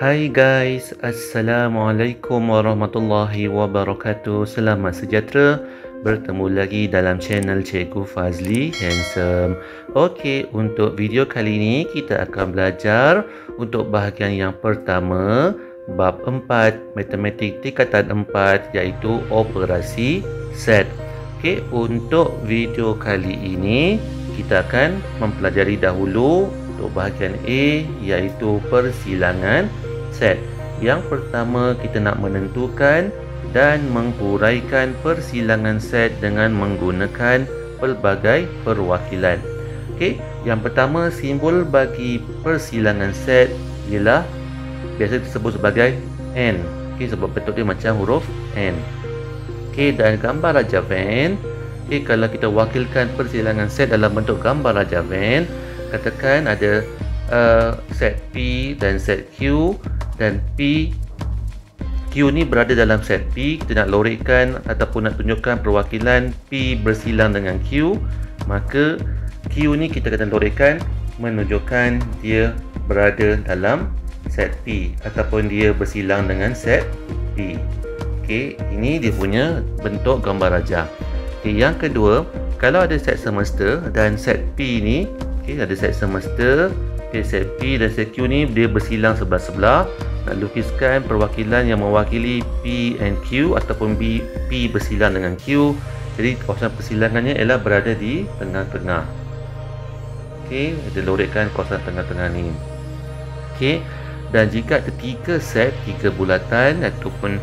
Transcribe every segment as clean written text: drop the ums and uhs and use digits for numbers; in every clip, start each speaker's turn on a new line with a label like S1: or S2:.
S1: Hai guys, Assalamualaikum warahmatullahi wabarakatuh. Selamat sejahtera. Bertemu lagi dalam channel Cikgu Fazli Handsome. Okey, untuk video kali ini kita akan belajar untuk bahagian yang pertama, bab 4, matematik tingkatan 4, iaitu operasi set. Okey, untuk video kali ini kita akan mempelajari dahulu untuk bahagian A, iaitu persilangan set. Yang pertama, kita nak menentukan dan menghuraikan persilangan set dengan menggunakan pelbagai perwakilan. Okey, yang pertama, simbol bagi persilangan set ialah biasa disebut sebagai N. Okey, sebab bentuk dia macam huruf N. Okey, dan gambar Raja Van. Okey, kalau kita wakilkan persilangan set dalam bentuk gambar Raja Van, katakan ada set P dan set Q, dan Q ni berada dalam set P. Kita nak lorikkan ataupun nak tunjukkan perwakilan P bersilang dengan Q, maka Q ni kita akan lorikkan menunjukkan dia berada dalam set P ataupun dia bersilang dengan set P. Okey, ini dia punya bentuk gambar raja. Okey, yang kedua, kalau ada set semesta dan set P ni, okey, ada set semesta, okay, set P dan set Q ni dia bersilang sebelah-sebelah. Nak lukiskan perwakilan yang mewakili P and Q ataupun P bersilang dengan Q. Jadi kawasan persilangannya ialah berada di tengah-tengah. Okey, kita lorikkan kawasan tengah-tengah ni. Okey, dan jika ada tiga set, tiga bulatan ataupun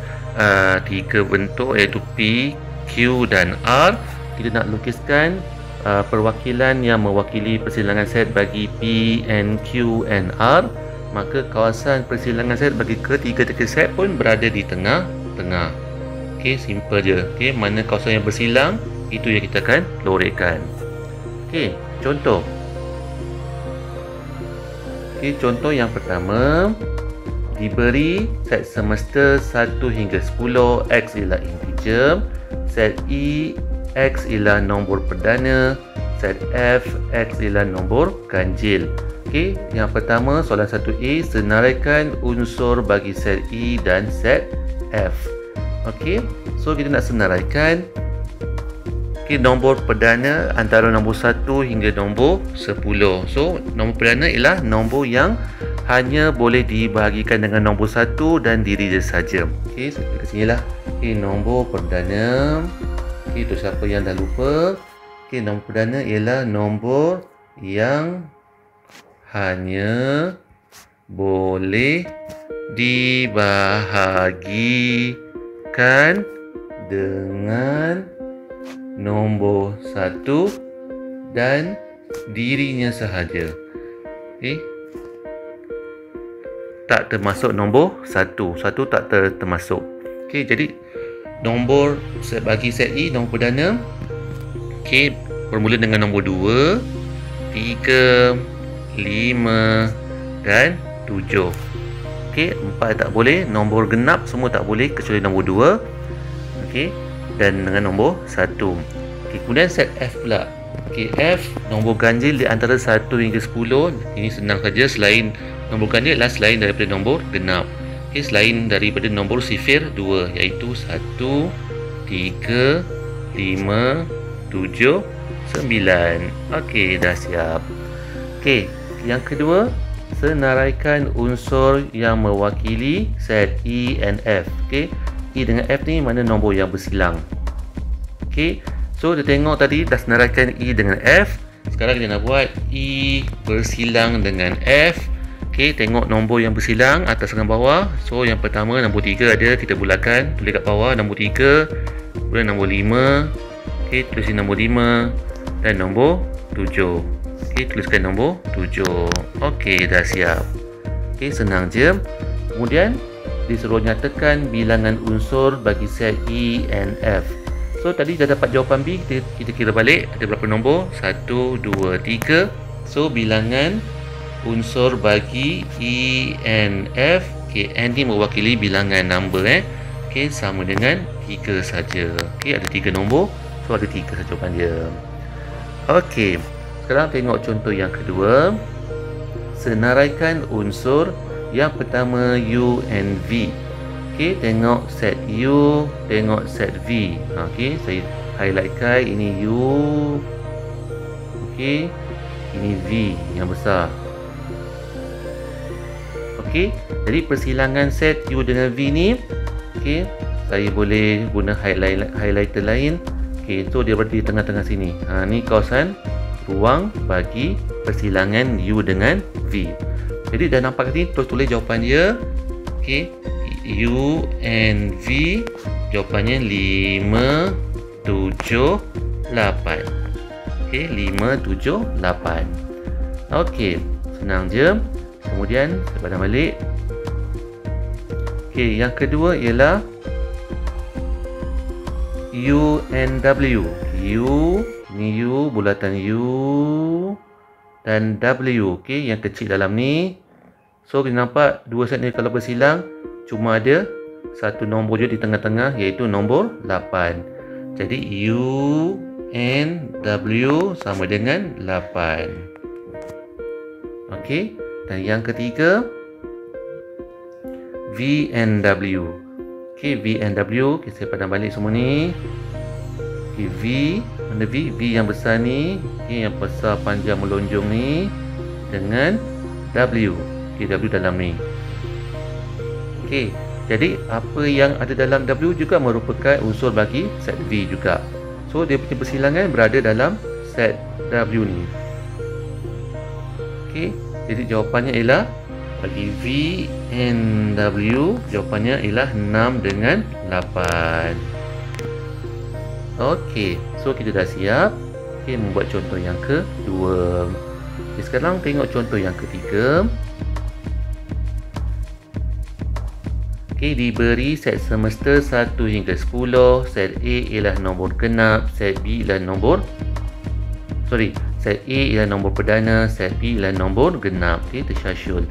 S1: tiga bentuk iaitu P, Q dan R, kita nak lukiskan perwakilan yang mewakili persilangan set bagi P and Q and R, maka kawasan persilangan set bagi ketiga-tiga set pun berada di tengah-tengah. Okey, simple je. Okey, mana kawasan yang bersilang, itu yang kita akan lorikkan. Okey, contoh. Okey, contoh yang pertama, diberi set semesta 1 hingga 10, X ialah integer, set E, X ialah nombor perdana, set F, X ialah nombor ganjil. Okey, yang pertama, soalan 1A, senaraikan unsur bagi set E dan set F. Okey, so kita nak senaraikan. Okey, nombor perdana antara nombor 1 hingga nombor 10. So, nombor perdana ialah nombor yang hanya boleh dibahagikan dengan nombor 1 dan diri dia saja. Okey, so kita sini lah. Okey, nombor perdana. Okey, itu siapa yang dah lupa. Okey, nombor perdana ialah nombor yang hanya boleh dibahagikan dengan nombor 1 dan dirinya sahaja. Okey, tak termasuk nombor 1. 1 tak termasuk. Okey, jadi nombor bagi set E, nombor perdana, okey, bermula dengan nombor 2, 3, 5 dan 7. Okey, 4 tak boleh, nombor genap semua tak boleh kecuali nombor 2. Okey, dan dengan nombor 1. Okey, kemudian set F pula. Okey, F nombor ganjil di antara 1 hingga 10. Ini senang saja, selain nombor ganjil adalah selain daripada nombor genap. Okey, selain daripada nombor sifir 2, iaitu 1, 3, 5, 7, 9. Okey, dah siap. Okey, yang kedua, senaraikan unsur yang mewakili set E and F. Okey, E dengan F ni mana nombor yang bersilang. Okey, so kita tengok tadi dah senaraikan E dengan F. Sekarang kita nak buat E bersilang dengan F. Okey, tengok nombor yang bersilang atas dengan bawah. So yang pertama, nombor 3 ada, kita bulakan, tulis kat bawah nombor 3, kemudian nombor 5. Okey, tulis nombor 5 dan nombor 7. Okey, tuliskan nombor 7. Okey, dah siap. Okey, senang je. Kemudian disuruh nyatakan bilangan unsur bagi set E and F. So tadi dah dapat jawapan B, kita kira balik ada berapa nombor? 1, 2, 3. So bilangan unsur bagi E and F, okey, N ni mewakili bilangan number okey, sama dengan 3 saja. Okey, ada 3 nombor, so ada 3 saja jawapan dia. Okey, sekarang tengok contoh yang kedua. Senaraikan unsur Yang pertama U and V. Okey, tengok set U, tengok set V. Okey, saya highlightkan ini U. Okey, ini V yang besar. Okey, jadi persilangan set U dengan V ni, okey, saya boleh guna highlighter lain. Okey, so dia berada di tengah-tengah sini. Ni kawasan ruang bagi persilangan U dengan V. Jadi dah nampak ni, terus tulis jawapan dia. Okey, U and V, jawapannya 5, 7, 8. Okey, 5, 7, 8. Okey, senang je. Kemudian saya padam balik. Okey, yang kedua ialah U and W. U, ni U, bulatan U dan W. Okey, yang kecil dalam ni. So kita nampak dua set ni kalau bersilang cuma ada satu nombor je di tengah-tengah, iaitu nombor 8. Jadi U and W sama dengan 8. Okey, dan yang ketiga V and W. Okey, V and W, okay, saya padam balik semua ni. Okey, V, mana V? V yang besar ni, okay, yang besar panjang melonjong ni, dengan W. Okey, W dalam ni. Okey, jadi apa yang ada dalam W juga merupakan unsur bagi set V juga. So dia punya persilangan berada dalam set W ni. Okey, jadi jawapannya ialah bagi V and W, jawapannya ialah 6 dengan 8. Okey, so kita dah siap. Okey, membuat contoh yang kedua. Okay, sekarang tengok contoh yang ketiga. Okey, diberi set semester 1 hingga 10. Set A ialah nombor genap, set B ialah set A ialah nombor perdana, set B ialah nombor genap. Okey, tersyusul.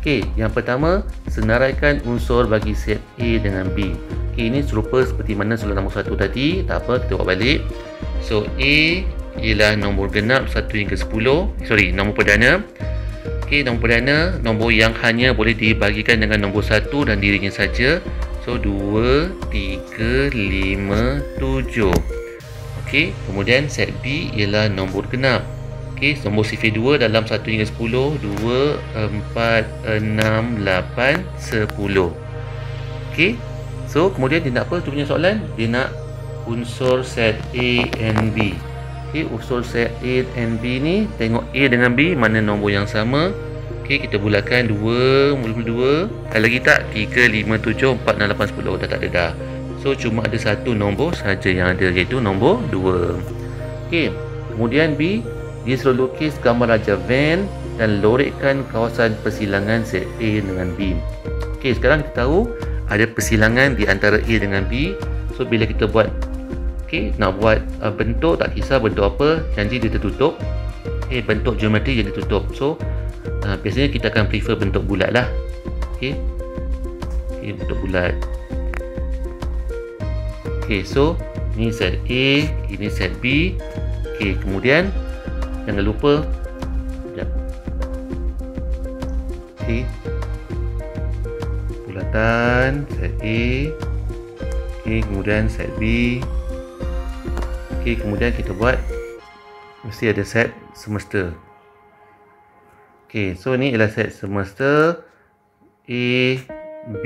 S1: Okey, yang pertama, senaraikan unsur bagi set A dengan B. Okey, ini serupa seperti mana soalan nombor 1 tadi. Tak apa, kita buat balik. So A ialah nombor genap 1 hingga 10. Nombor perdana. Okey, nombor perdana, nombor yang hanya boleh dibagikan dengan nombor 1 dan dirinya saja. So 2, 3, 5, 7. Okey, kemudian set B ialah nombor genap. Okey, nombor sifir 2 dalam 1 hingga 10, 2, 4, 6, 8, 10. Okey, so kemudian dia nak apa? Tu punya soalan, dia nak unsur set A and B. Okey, unsur set A and B ni, tengok A dengan B mana nombor yang sama. Okey, kita bulatkan 2 mula 2. Ada lagi tak? 3, 5, 7, 4, 6, 8, 10. Dah tak ada dah. So cuma ada satu nombor saja yang ada, iaitu nombor 2. Okey, kemudian B, dia suruh lukis gambar Raja van dan lorikkan kawasan persilangan set A dengan B. Okey, sekarang kita tahu ada persilangan di antara A dengan B. So bila kita buat, okey, nak buat bentuk, tak kisah bentuk apa, janji dia tertutup. Okey, bentuk geometri yang ditutup. So biasanya kita akan prefer bentuk bulat lah. Okey, bentuk bulat. Okey, so ni set A, ini set B. Okey, kemudian jangan lupa, okey, bulatan set A. Okey, kemudian set B. Okey, kemudian kita buat, mesti ada set semesta. Okey, so ni ialah set semesta A, B.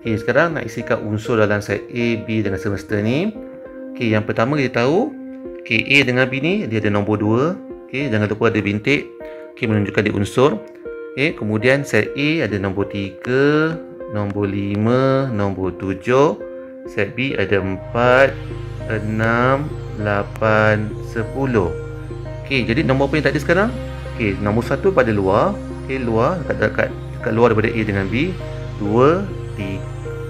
S1: Okey, sekarang nak isikan unsur dalam set A, B dengan semesta ni. Okey, yang pertama kita tahu, okey, A dengan B ni dia ada nombor 2. Okey, jangan lupa ada bintik. Okey, menunjukkan dia unsur. Okey, kemudian set A ada nombor 3, nombor 5, nombor 7. Set B ada 4, 6, 8, 10. Okey, jadi nombor apa yang tak ada sekarang? Okey, nombor 1 pada luar. Okey, luar dekat luar daripada A dengan B. 2, 3.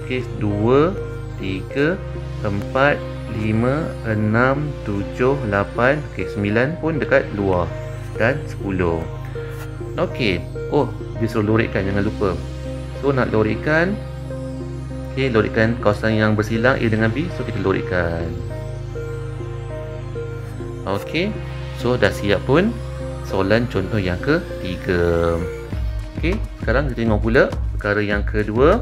S1: Okey, 2, 3, 4, 5, 6, 7, 8. Okey, 9 pun dekat luar dan 10. Okey. Oh, dia suruh lorikkan, jangan lupa. So nak lorikkan. Okey, lorikkan kawasan yang bersilang A dengan B. So kita lorikkan. Okey. So dah siap pun soalan contoh yang ketiga. Okey, sekarang kita tengok pula perkara yang kedua,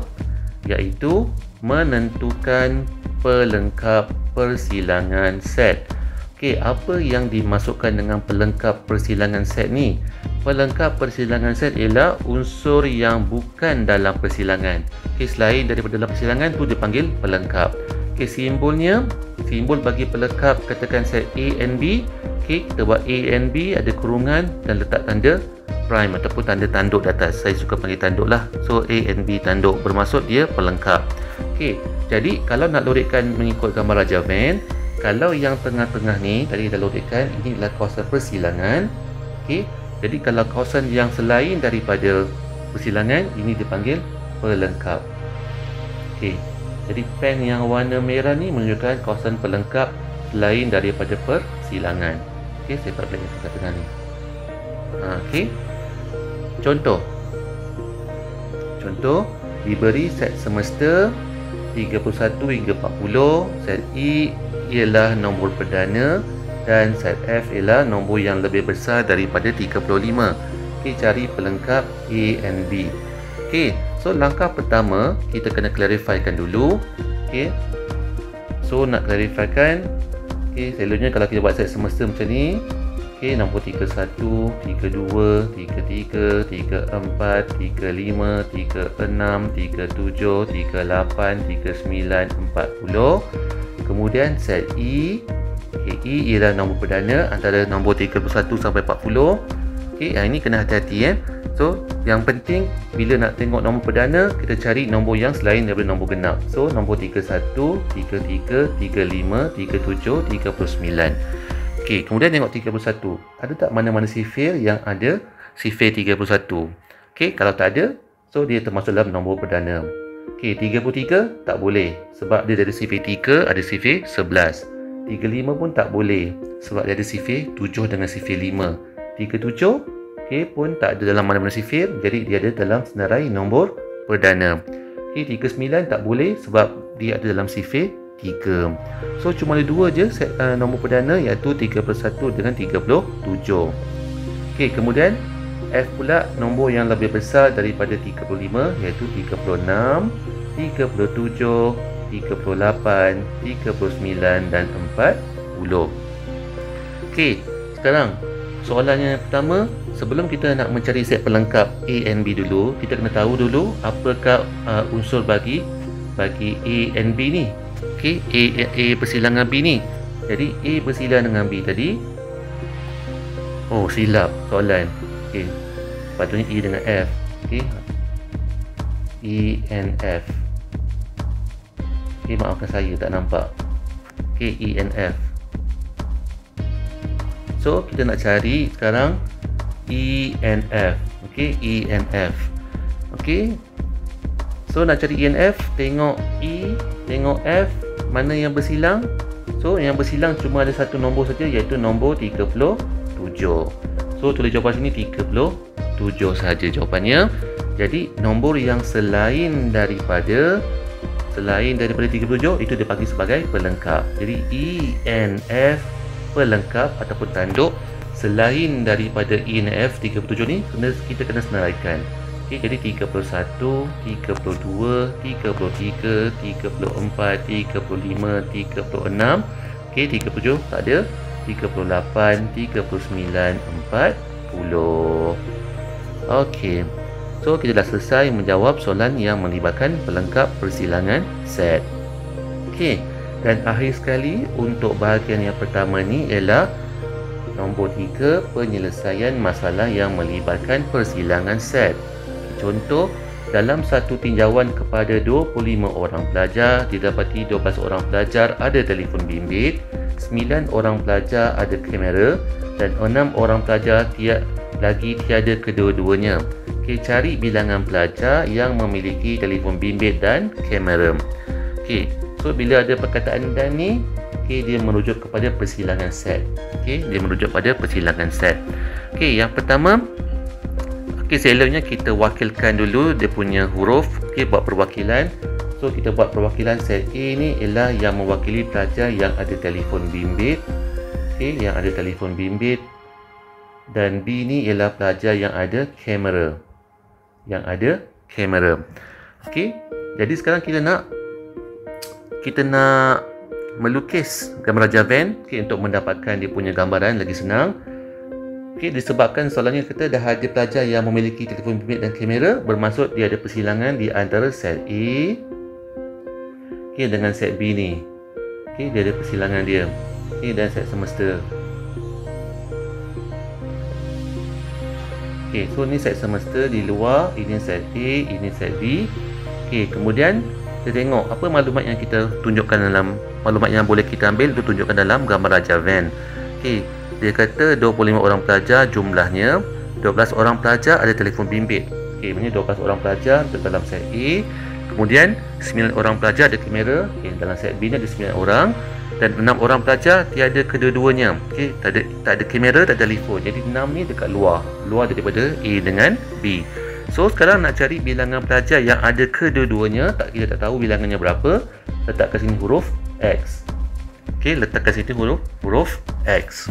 S1: iaitu menentukan pelengkap persilangan set. Okey, apa yang dimasukkan dengan pelengkap persilangan set ni? Pelengkap persilangan set ialah unsur yang bukan dalam persilangan. Okey, selain daripada dalam persilangan tu dipanggil pelengkap. Okey, simbolnya, simbol bagi pelengkap katakan set A and B. Okey, kita buat A and B, ada kurungan dan letak tanda prime ataupun tanda tanduk di atas. Saya suka panggil tanduk lah. So A and B tanduk, bermaksud dia pelengkap. Okey, jadi kalau nak lodikkan mengikut gambar Raja Van, kalau yang tengah-tengah ni tadi kita lodikkan, ini adalah kawasan persilangan. Okey, jadi kalau kawasan yang selain daripada persilangan, ini dipanggil pelengkap. Okey, jadi pen yang warna merah ni menunjukkan kawasan pelengkap selain daripada persilangan. Okey, saya buat yang tengah-tengah ni. Okey, contoh diberi set semesta 31 hingga 40, set E ialah nombor perdana dan set F ialah nombor yang lebih besar daripada 35. Okey, cari pelengkap A and B. Okey, so langkah pertama kita kena clarifikan dulu. Okey, so nak clarifikan, okey, selalunya kalau kita buat set semesta macam ni, okey, nombor 31, 32, 33, 34, 35, 36, 37, 38, 39, 40. Kemudian set E. Okay, E ialah nombor perdana antara nombor 31 sampai 40. Okey, ini kena hati-hati So, yang penting bila nak tengok nombor perdana, kita cari nombor yang selain daripada nombor genap. So, nombor 31, 33, 35, 37, 39. Okey, kemudian tengok 31. Ada tak mana-mana sifir yang ada sifir 31? Okey, kalau tak ada, so dia termasuk dalam nombor perdana. Okey, 33 tak boleh sebab dia ada sifir 3, ada sifir 11. 35 pun tak boleh sebab dia ada sifir 7 dengan sifir 5. 37 okey pun tak ada dalam mana-mana sifir, jadi dia ada dalam senarai nombor perdana. Okey, 39 tak boleh sebab dia ada dalam sifir 3. So cuma ada dua je set nombor perdana, iaitu 31 dengan 37. Okey, kemudian F pula nombor yang lebih besar daripada 35, iaitu 36, 37, 38, 39 dan 40. Okey, sekarang soalan yang pertama, sebelum kita nak mencari set pelengkap A and B dulu, kita kena tahu dulu apakah unsur bagi A and B ni. Okey, A bersilangan B ni. Jadi A bersilang dengan B tadi. Oh, silap soalan. Okey, patutnya E dengan F. Okey, E and F. Okey, maafkan saya tak nampak. Okey, E and F. So, kita nak cari sekarang E and F. Okey, E and F. Okey. So, nak cari E and F, tengok E, tengok F, mana yang bersilang? So, yang bersilang cuma ada satu nombor saja, iaitu nombor 37. So, tulis jawapan sini 37 saja jawapannya. Jadi, nombor yang selain daripada 37 itu dipanggil sebagai pelengkap. Jadi E and F pelengkap ataupun tanduk selain daripada E and F 37 ni kita kena senaraikan. Okey, jadi 31, 32, 33, 34, 35, 36. Okey, 37 tak ada. 38, 39, 40. Okey. So, kita dah selesai menjawab soalan yang melibatkan pelengkap persilangan set. Okey, dan akhir sekali untuk bahagian yang pertama ni ialah nombor 3, penyelesaian masalah yang melibatkan persilangan set. Contoh, dalam satu tinjauan kepada 25 orang pelajar, didapati 12 orang pelajar ada telefon bimbit, 9 orang pelajar ada kamera dan 6 orang pelajar tiada kedua-duanya. Okey, cari bilangan pelajar yang memiliki telefon bimbit dan kamera. Okey, so bila ada perkataan dan ni, okey, dia merujuk kepada persilangan set. Okey, dia merujuk pada persilangan set. Okey, yang pertama, okey, selalunya kita wakilkan dulu dia punya huruf. Okey, buat perwakilan. So, kita buat perwakilan set A ni ialah yang mewakili pelajar yang ada telefon bimbit. Okey, yang ada telefon bimbit. Dan B ni ialah pelajar yang ada kamera. yang ada kamera. Okey, jadi sekarang kita nak melukis gambar Raja Van, untuk mendapatkan dia punya gambaran lagi senang. Disebabkan soalannya kita dah ada pelajar yang memiliki telefon bimbit dan kamera, bermaksud dia ada persilangan di antara set A dengan set B ni. Dia ada persilangan dia. Dan set semesta. So ni set semesta di luar, ini set A, ini set B. Kemudian kita tengok apa maklumat yang kita tunjukkan dalam, maklumat yang boleh kita ambil untuk tunjukkan dalam gambar Raja Van. Dia kata 25 orang pelajar jumlahnya, 12 orang pelajar ada telefon bimbit. Maksudnya 12 orang pelajar dalam set A. Kemudian 9 orang pelajar ada kamera. Dalam set B ni ada 9 orang. Dan 6 orang pelajar tiada kedua-duanya. Tak ada kamera, tak ada telefon. Jadi 6 ni dekat luar daripada A dengan B. So sekarang nak cari bilangan pelajar yang ada kedua-duanya. Kita tak tahu bilangannya berapa. Letak kat sini huruf X. Letak kat sini huruf X.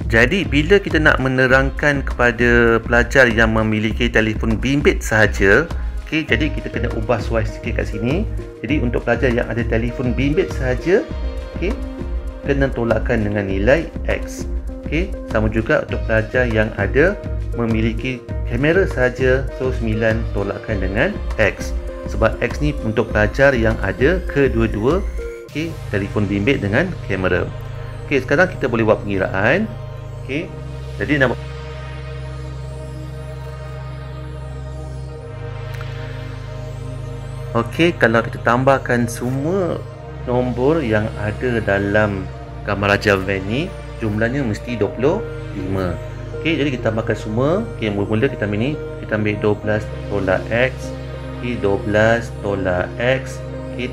S1: Jadi bila kita nak menerangkan kepada pelajar yang memiliki telefon bimbit sahaja, jadi kita kena ubah suai sikit kat sini. Jadi untuk pelajar yang ada telefon bimbit sahaja, kena tolakkan dengan nilai X. Sama juga untuk pelajar yang ada memiliki kamera sahaja, so 9 tolakkan dengan X. Sebab X ni untuk pelajar yang ada kedua-dua telefon bimbit dengan kamera. Sekarang kita boleh buat pengiraan. Jadi nak kalau kita tambahkan semua nombor yang ada dalam gambar Raja Van ni, jumlahnya mesti 25. Jadi kita tambahkan semua. Mula-mula kita ambil 12 tolak X. 12 tolak X.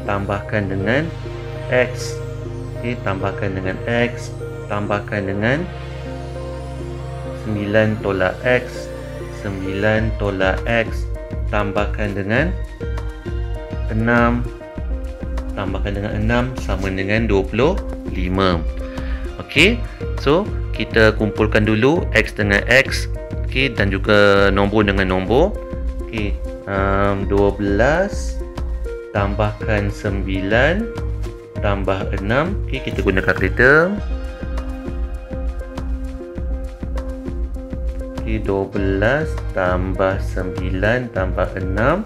S1: Tambahkan dengan X. Tambahkan dengan X. Tambahkan dengan 9 tolak X. 9 tolak X. Tambahkan dengan 6. Tambahkan dengan 6 sama dengan 25. So kita kumpulkan dulu X dengan X, dan juga nombor dengan nombor. 12 tambahkan 9 tambah 6. Kita guna kalkulator. 12 tambah 9 tambah 6.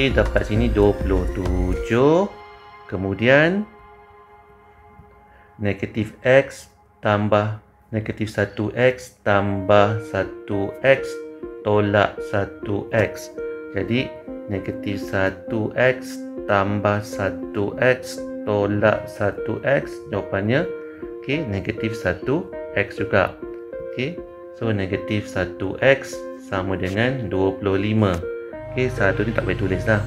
S1: Dapat sini 27. Kemudian negatif X tambah negatif 1X tambah 1X tolak 1X. Jadi negatif 1X tambah 1X tolak 1X, jawapannya negatif 1X juga. So negatif 1X sama dengan 25. Satu ni tak payah tulis dah.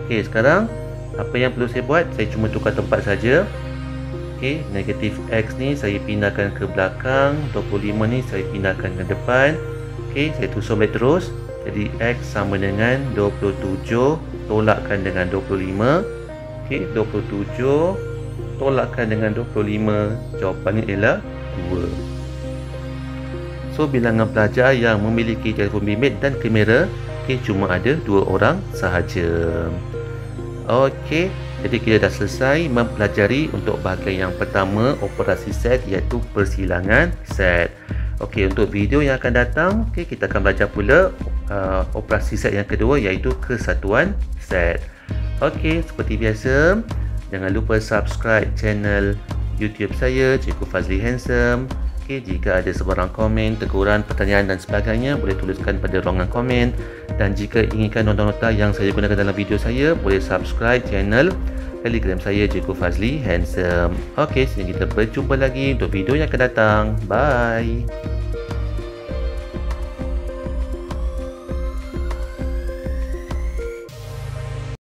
S1: Sekarang apa yang perlu saya buat? Saya cuma tukar tempat saja. Negatif X ni saya pindahkan ke belakang, 25 ni saya pindahkan ke depan. Saya susun balik terus. Jadi X sama dengan 27 tolakkan dengan 25. 27 tolakkan dengan 25, jawapannya ialah 2. So bilangan pelajar yang memiliki telefon bimbit dan kamera cuma ada 2 orang sahaja. Jadi kita dah selesai mempelajari untuk bahagian yang pertama operasi set, iaitu persilangan set. Untuk video yang akan datang, kita akan belajar pula operasi set yang kedua, iaitu kesatuan set. Seperti biasa, jangan lupa subscribe channel YouTube saya, Cikgu Fazli Handsome. Jika ada sebarang komen, teguran, pertanyaan dan sebagainya, boleh tuliskan pada ruangan komen. Dan jika inginkan nota-nota yang saya gunakan dalam video saya, boleh subscribe channel Telegram saya, Cikgu Fazli Handsome. Sehingga kita berjumpa lagi untuk video yang akan datang. Bye.